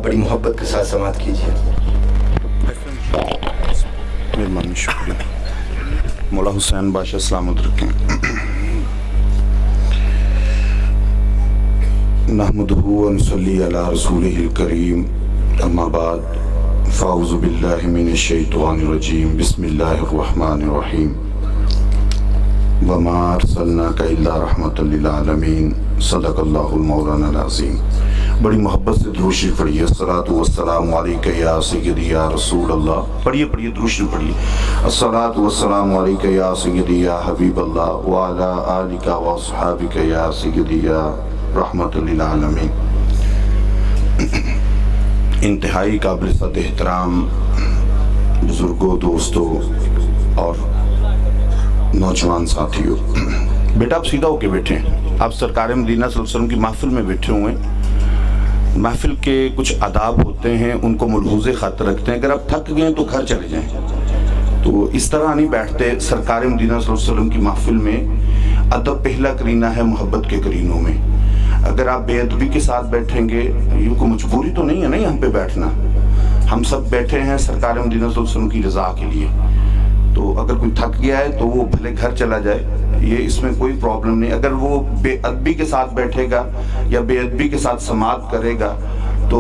बड़ी मोहब्बत के साथ समाअत कीजिए। मेहरबानी, शुक्रिया। मौला हुसैन बादशाह सलामत रखें। नहमदुहु व नसल्ली अला रसूलिहिल करीम, अम्मा बाद, फ़ाऊज़ु बिल्लाहि मिनश शैतानिर रजीम, बिस्मिल्लाहिर रहमानिर रहीम। वमा अरसलनाका इल्ला रहमतल लिल आलमीन, सदक़ल्लाहुल मौलानाल अज़ीम। बड़ी मोहब्बत से दुरूद शरीफ पढ़िए। अस्सलातु वस्सलामु अलैका या सय्यदी या रसूल अल्लाह। पढ़िए दुरूद शरीफ पढ़िए। अस्सलातु वस्सलामु अलैका या सय्यदी या हबीब अल्लाह व अला आलिका व अस्हाबिका या सय्यदी या रहमतल लिल आलमीन। इंतहाई काबिल एहतराम बुजुर्गों, दोस्तों और नौजवान साथियों, बेटा आप सीधा होके बैठे हैं। आप सरकार मदीना सल्लल्लाहु अलैहि वसल्लम की महफिल में बैठे हुए हैं। महफिल के कुछ आदाब होते हैं, उनको मलहूज़े खातिर रखते हैं। अगर आप थक गए तो घर चले जाएं। तो इस तरह नहीं बैठते। सरकार मदीना सल्लल्लाहु अलैहि वसल्लम की महफिल में अदब पहला करीना है मोहब्बत के करीनों में। अगर आप बेअदबी के साथ बैठेंगे, ये कोई मजबूरी तो नहीं है ना यहाँ पे बैठना। हम सब बैठे हैं सरकार मदीना सल्लल्लाहु अलैहि वसल्लम की रज़ा के लिए। तो अगर कोई थक गया है तो वो भले घर चला जाए, ये इसमें कोई प्रॉब्लम नहीं। अगर वो बेअदबी के साथ बैठेगा या बेअदबी के साथ समाअत करेगा तो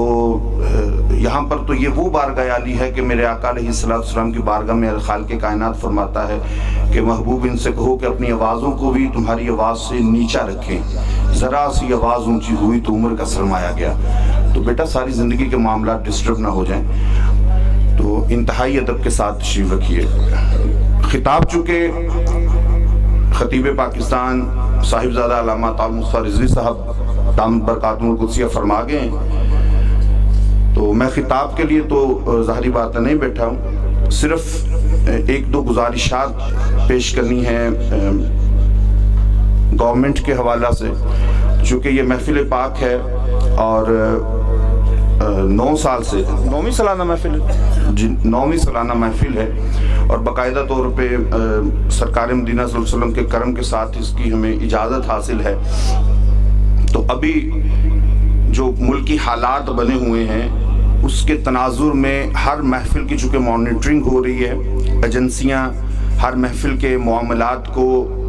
यहाँ पर तो ये वो बारगाह आली है कि मेरे आका अलैहिस्सलाम की बारगाह में खालिक़ कायनात फरमाता है कि महबूब इनसे कहो कि अपनी आवाज़ों को भी तुम्हारी आवाज़ से नीचा रखें। ज़रा सी आवाज़ ऊंची हुई तो उम्र का सरमाया गया। तो बेटा सारी ज़िंदगी के मामला डिस्टर्ब ना हो जाएं, तो इंतहाई अदब के साथ तशरीफ़ रखिए। खिताब चूँकि खतीब पाकिस्तान साहिबजादा अल्लामा ताल मुस्तफा रिजवी साहब दामत बरकातुहुल कुद्सिया फरमा गए हैं, तो मैं खिताब के लिए तो ज़ाहिरी बात नहीं बैठा हूँ। सिर्फ एक दो गुजारिशात पेश करनी है गवर्नमेंट के हवाला से, चूँकि ये महफिल पाक है और 9 साल से 9वीं सालाना महफिल है जी, 9वीं सालाना महफिल है और बाकायदा तौर पे सरकार मदीना सल्लल्लाहु अलैहि वसल्लम के करम के साथ इसकी हमें इजाज़त हासिल है। तो अभी जो मुल्की हालात बने हुए हैं उसके तनाजुर में हर महफिल की चूँकि मॉनिटरिंग हो रही है, एजेंसियाँ हर महफिल के मामलात को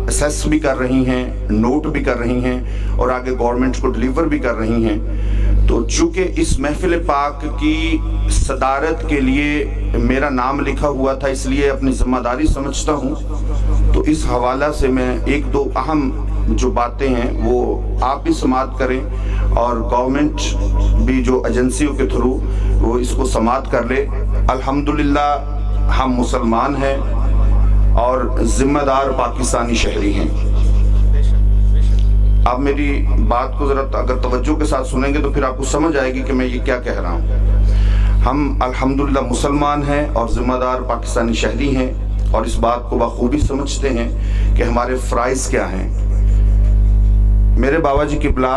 असेस भी कर रही हैं, नोट भी कर रही हैं और आगे गवर्नमेंट को डिलीवर भी कर रही हैं। तो चूँकि इस महफिल पाक की सदारत के लिए मेरा नाम लिखा हुआ था, इसलिए अपनी ज़िम्मेदारी समझता हूँ। तो इस हवाला से मैं एक दो अहम जो बातें हैं वो आप भी समाअत करें और गवर्नमेंट भी जो एजेंसियों के थ्रू वो इसको समाअत कर ले। अल्हम्दुलिल्लाह हम मुसलमान हैं और ज़िम्मेदार पाकिस्तानी शहरी हैं। आप मेरी बात को ज़रा अगर तवज्जो के साथ सुनेंगे तो फिर आपको समझ आएगी कि मैं ये क्या कह रहा हूँ। हम अल्हम्दुलिल्लाह मुसलमान हैं और ज़िम्मेदार पाकिस्तानी शहरी हैं और इस बात को बखूबी समझते हैं कि हमारे फ़राइज़ क्या हैं। मेरे बाबा जी किबला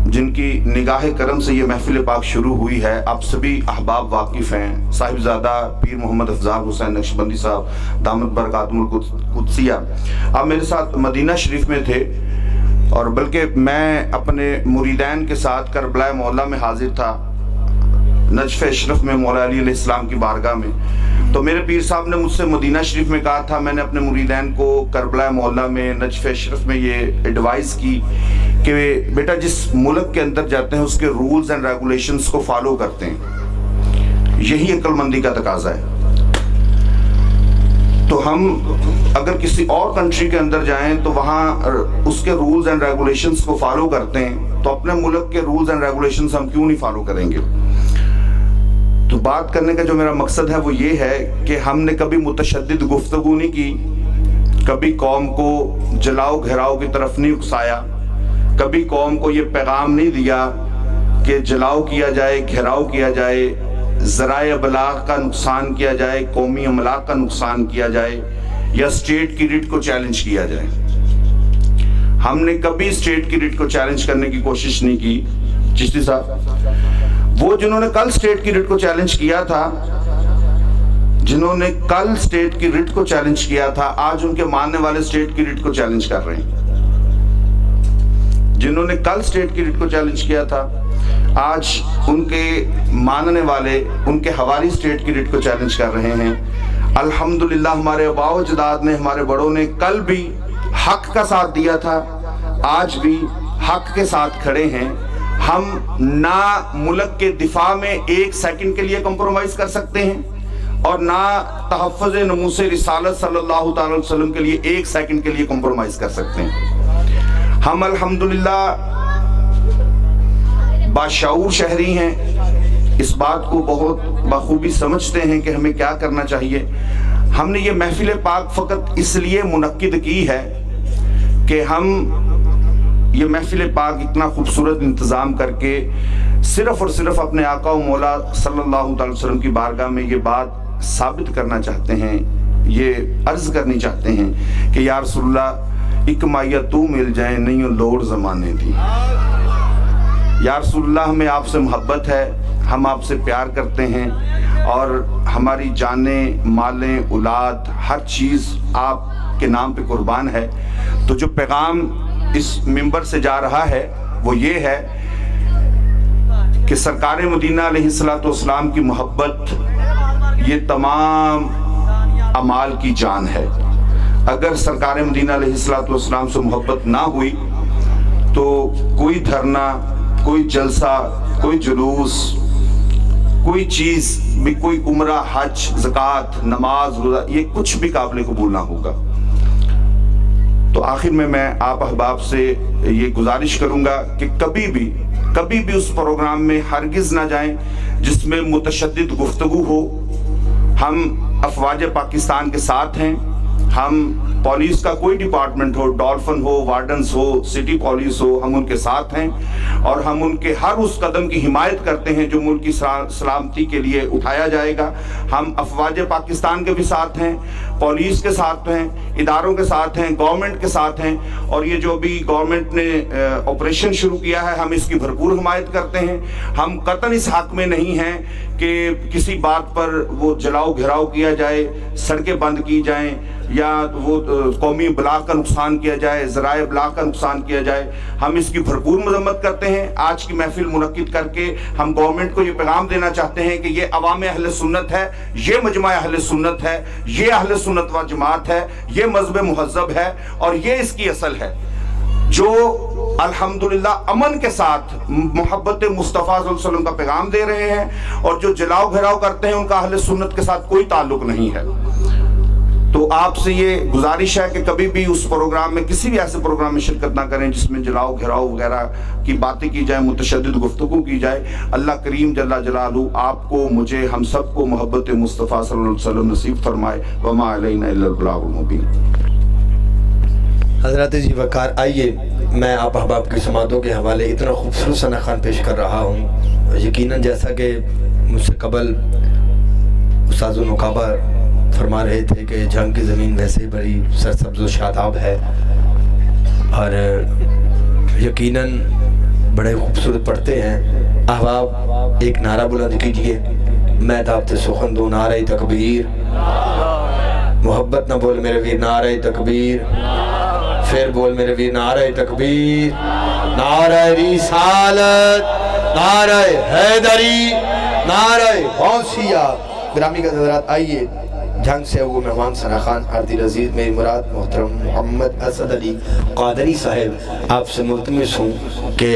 जिनकी निगाह करम से ये महफिल पाक शुरू हुई है, आप सभी अहबाब वाकिफ़ हैं। साहिबजादा पीर मोहम्मद अफजाल हुसैन नक्शबंदी साहब दामत बरकातुहुल कुद्सिया आप मेरे साथ मदीना शरीफ में थे और बल्कि मैं अपने मुरीदैन के साथ करबला मौला में हाजिर था, नजफ़ अशरफ में मौला अली अलैहिस्सलाम की बारगाह में। तो मेरे पीर साहब ने मुझसे मदीना शरीफ में कहा था, मैंने अपने मुरीदैन को करबला मौला में नजफ़ अशरफ में ये एडवाइस की कि बेटा जिस मुल्क के अंदर जाते हैं उसके रूल्स एंड रेगुलेशंस को फॉलो करते हैं, यही अक्लमंदी का तकाजा है। तो हम अगर किसी और कंट्री के अंदर जाएं तो वहाँ उसके रूल्स एंड रेगुलेशंस को फॉलो करते हैं, तो अपने मुल्क के रूल्स एंड रेगुलेशंस हम क्यों नहीं फॉलो करेंगे। तो बात करने का जो मेरा मकसद है वो ये है कि हमने कभी मुतशद्दिद गुफ्तगू नहीं की, कभी कौम को जलाओ घेराव की तरफ नहीं उकसाया, कभी कौम को ये पैगाम नहीं दिया कि जलाओ किया जाए, घेराव किया जाए, ज़राए अबलाग का नुकसान किया जाए, कौमी अमलाक का नुकसान किया जाए या स्टेट की रिट को चैलेंज किया जाए। हमने कभी स्टेट की रिट को चैलेंज करने की कोशिश नहीं की। चिश्ती साहब, वो जिन्होंने कल स्टेट की रिट को चैलेंज किया था, जिन्होंने कल स्टेट की रिट को चैलेंज किया था, आज उनके मानने वाले स्टेट की रिट को चैलेंज कर रहे हैं। جنہوں نے کل اسٹیٹ کی ریٹ کو چیلنج کیا تھا، آج ان کے ماننے والے ان کے حوالی اسٹیٹ کی ریٹ کو چیلنج کر رہے ہیں۔ الحمدللہ ہمارے آباء و اجداد نے، ہمارے بڑوں نے کل بھی حق کا ساتھ دیا تھا، آج بھی حق کے ساتھ کھڑے ہیں۔ ہم نہ ملک کے دفاع میں ایک سیکنڈ کے لیے کمپرومائز کر سکتے ہیں اور نہ تحفظ ناموس رسالت صلی اللہ تعالی وسلم کے لیے ایک سیکنڈ کے لیے کمپرومائز کر سکتے ہیں۔ ہم الحمدللہ باشعور شہری ہیں، اس بات کو بہت بخوبی سمجھتے ہیں کہ ہمیں کیا کرنا چاہیے۔ ہم نے یہ محفل پاک فقط اس لیے منعقد کی ہے کہ ہم یہ محفل پاک اتنا خوبصورت انتظام کر کے صرف اور صرف اپنے آقا و مولا صلی اللہ تعالی وسلم کی بارگاہ میں یہ بات ثابت کرنا چاہتے ہیں، یہ عرض کرنی چاہتے ہیں کہ یا رسول اللہ ایک مائیہ تو مل جائیں نہیں لوڑ زمانے دی۔ یا رسول اللہ ہمیں آپ سے محبت ہے، ہم آپ سے پیار کرتے ہیں اور ہماری جانیں، مالیں، اولاد، ہر چیز آپ کے نام پہ قربان ہے۔ تو جو پیغام اس منبر سے جا رہا ہے وہ یہ ہے کہ سرکار مدینہ علیہ السلام کی محبت یہ تمام اعمال کی جان ہے۔ اگر سرکار مدینہ علیہ السلام سے محبت نہ ہوئی تو کوئی دھرنا، کوئی جلسہ، کوئی جلوس، کوئی چیز بھی، کوئی عمرہ، حج، زکوٰۃ، نماز، روزہ، یہ کچھ بھی قابل قبول نہ ہوگا۔ تو آخر میں آپ احباب سے یہ گزارش کروں گا کہ کبھی بھی اس پروگرام میں ہرگز نہ جائیں جس میں متشدد گفتگو ہو۔ ہم افواج پاکستان کے ساتھ ہیں، ہم پولیس کا کوئی ڈپارٹمنٹ ہو، ڈولفن ہو، وارڈنز ہو، سٹی پولیس ہو، ہم ان کے ساتھ ہیں اور ہم ان کے ہر اس قدم کی حمایت کرتے ہیں جو ملک کی سلامتی کے لیے اٹھایا جائے گا۔ ہم افواج پاکستان کے بھی ساتھ ہیں، پولیس کے ساتھ ہیں، اداروں کے ساتھ ہیں، گورنمنٹ کے ساتھ ہیں، اور یہ جو بھی گورنمنٹ نے آپریشن شروع کیا ہے ہم اس کی بھرپور حمایت کرتے ہیں۔ ہم قطعاً اس حق میں نہیں ہیں کہ کسی بات پر وہ جلاؤ گھراؤ کیا جائے، سڑکیں بند کی جائیں یا وہ قومی ابلاغ کا نقصان کیا جائے، ذرائع ابلاغ کا نقصان کیا جائے۔ ہم اس کی بھرپور مذمت کرتے ہیں۔ آج کی محفل منعقد کر کے ہم گورنمنٹ کو یہ پیغام دینا چاہتے ہیں کہ یہ عوام اہل سنت ہے، یہ مجمع اہل سنت ہے، یہ اہل سنت و جماعت ہے، یہ مذہب مہذب ہے اور یہ اس کی اصل ہے، جو الحمدللہ امن کے ساتھ محبت مصطفیٰ صلی اللہ علیہ وسلم کا پیغام دے رہے ہیں، اور جو جلاؤ گھراؤ کرتے ہیں ان کا اہل سنت کے ساتھ کوئی تعلق نہیں ہے۔ تو آپ سے یہ گزارش ہے کہ کبھی بھی اس پروگرام میں، کسی بھی ایسے پروگرام میں شرکت نہ کریں جس میں جلاؤ گھراؤ وغیرہ کی باتیں کی جائیں، متشدد گفتگو کی جائے۔ اللہ کریم جل جلالہ آپ کو، مجھے، ہم سب کو محبت مصطفیٰ صلی اللہ علیہ وسلم نصیب فرمائے۔ وما علینا الا البلاغ المبین۔ حضرات جی وقار، آئیے میں آپ احباب کی سماعتوں کے حوالے اتنا خوبصورت ثنا خوان پیش کر رہا ہوں۔ یقیناً جیسا کہ مجھ سے قبل استاذ نقابہ فرما رہے تھے کہ جنگ کی زمین ویسے بڑی سرسبز و شاداب ہے، اور یقیناً بڑے خوبصورت پڑھتے ہیں۔ احباب ایک نعرہ بلند کیجئے، میں دعوت سخن دو، نعرہ تکبیر۔ محبت نہ بول میرے ویر، نعرہ تکبیر۔ پھر بول میرے ویر، نعرہ تکبیر، نعرہ رسالت، نعرہ حیدری، نعرہ غوثیہ۔ گرامی کا حضرات، آئیے جھنگ سے وہ مہمان ثنا خوان عرضی عزیز میری مراد محترم محمد اسد علی قادری صاحب آپ سے ملتمس ہوں کہ